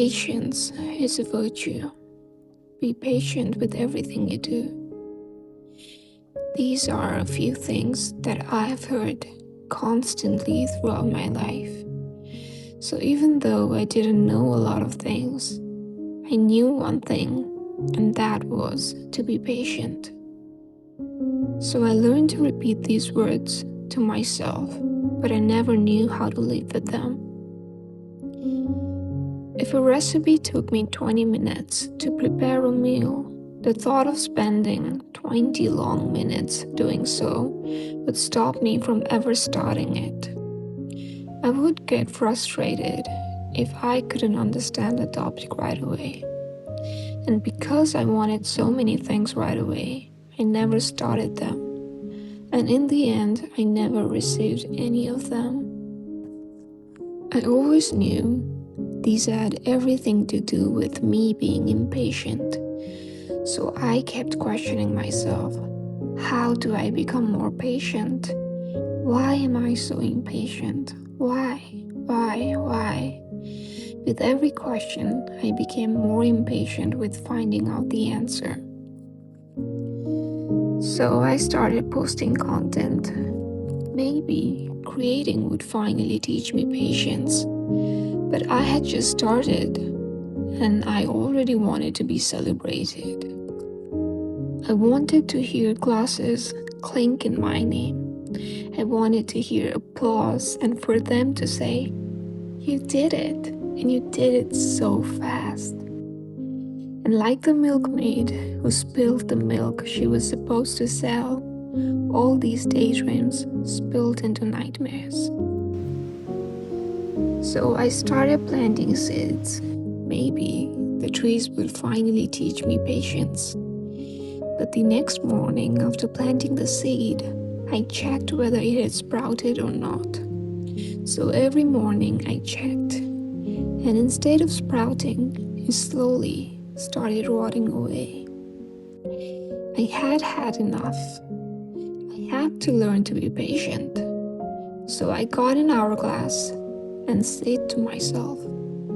Patience is a virtue. Be patient with everything you do. These are a few things that I have heard constantly throughout my life. So even though I didn't know a lot of things, I knew one thing, and that was to be patient. So I learned to repeat these words to myself, but I never knew how to live with them. If a recipe took me 20 minutes to prepare a meal, the thought of spending 20 long minutes doing so would stop me from ever starting it. I would get frustrated if I couldn't understand the topic right away. And because I wanted so many things right away, I never started them. And in the end, I never received any of them. I always knew these had everything to do with me being impatient. So I kept questioning myself. How do I become more patient? Why am I so impatient? Why? With every question, I became more impatient with finding out the answer. So I started posting content. Maybe creating would finally teach me patience. But I had just started, and I already wanted to be celebrated. I wanted to hear glasses clink in my name. I wanted to hear applause and for them to say, "You did it, and you did it so fast." And like the milkmaid who spilled the milk she was supposed to sell, all these daydreams spilled into nightmares. So I started planting seeds. Maybe the trees would finally teach me patience. But the next morning after planting the seed, I checked whether it had sprouted or not. So every morning I checked, and instead of sprouting, it slowly started rotting away. I had enough. I had to learn to be patient. So I got an hourglass and said to myself,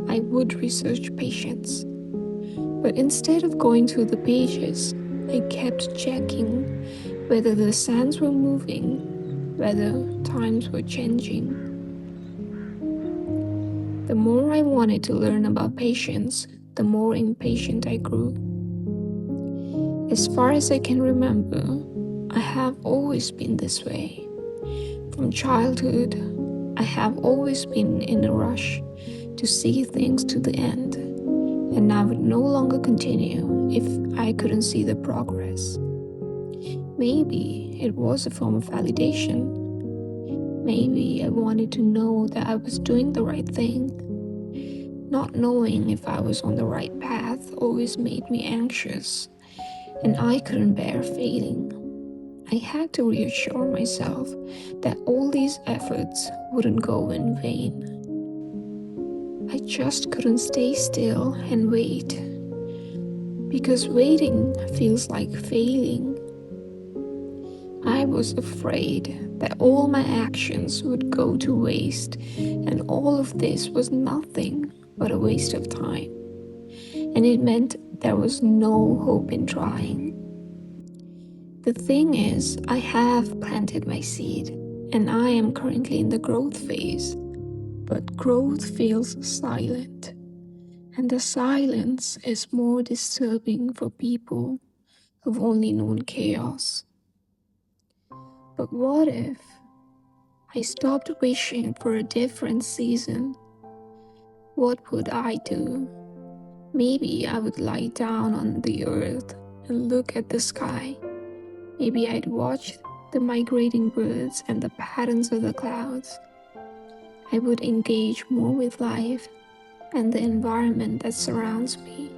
I would research patience. But instead of going through the pages, I kept checking whether the sands were moving, whether times were changing. The more I wanted to learn about patience, the more impatient I grew. As far as I can remember, I have always been this way. From childhood, I have always been in a rush to see things to the end, and I would no longer continue if I couldn't see the progress. Maybe it was a form of validation. Maybe I wanted to know that I was doing the right thing. Not knowing if I was on the right path always made me anxious, and I couldn't bear failing. I had to reassure myself that all these efforts wouldn't go in vain. I just couldn't stay still and wait, because waiting feels like failing. I was afraid that all my actions would go to waste, and all of this was nothing but a waste of time. And it meant there was no hope in trying. The thing is, I have planted my seed, and I am currently in the growth phase. But growth feels silent, and the silence is more disturbing for people who've only known chaos. But what if I stopped wishing for a different season? What would I do? Maybe I would lie down on the earth and look at the sky. Maybe I'd watch the migrating birds and the patterns of the clouds. I would engage more with life and the environment that surrounds me.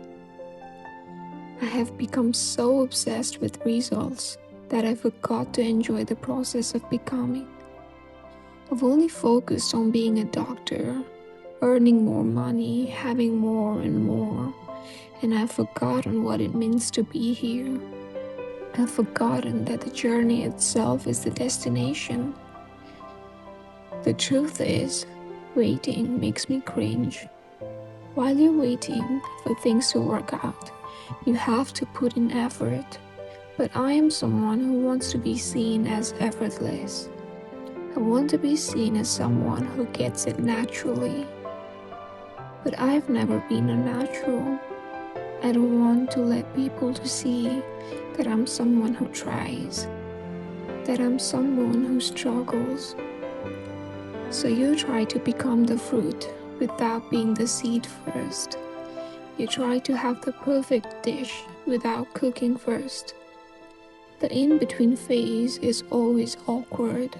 I have become so obsessed with results that I forgot to enjoy the process of becoming. I've only focused on being a doctor, earning more money, having more and more, and I've forgotten what it means to be here. I've forgotten that the journey itself is the destination. The truth is, waiting makes me cringe. While you're waiting for things to work out, you have to put in effort. But I am someone who wants to be seen as effortless. I want to be seen as someone who gets it naturally. But I've never been a natural. I don't want to let people to see that I'm someone who tries, that I'm someone who struggles. So you try to become the fruit without being the seed first. You try to have the perfect dish without cooking first. The in-between phase is always awkward,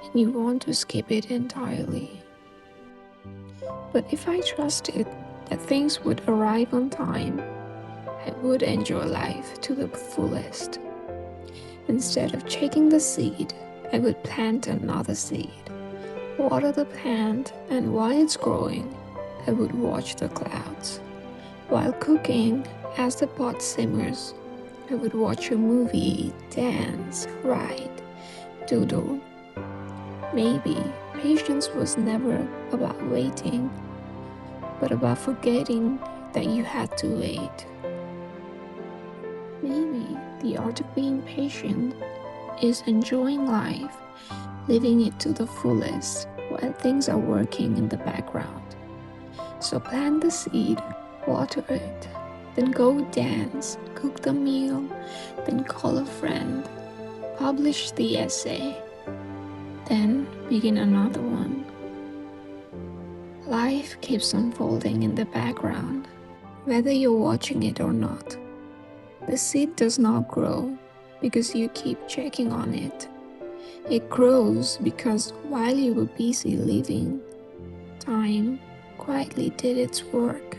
and you want to skip it entirely. But if I trusted that things would arrive on time, I would enjoy life to the fullest. Instead of checking the seed, I would plant another seed, water the plant, and while it's growing, I would watch the clouds. While cooking, as the pot simmers, I would watch a movie, dance, write, doodle. Maybe patience was never about waiting, but about forgetting that you had to wait. Maybe the art of being patient is enjoying life, living it to the fullest while things are working in the background. So plant the seed, water it, then go dance, cook the meal, then call a friend, publish the essay, then begin another one. Life keeps unfolding in the background, whether you're watching it or not. The seed does not grow because you keep checking on it. It grows because while you were busy living, time quietly did its work.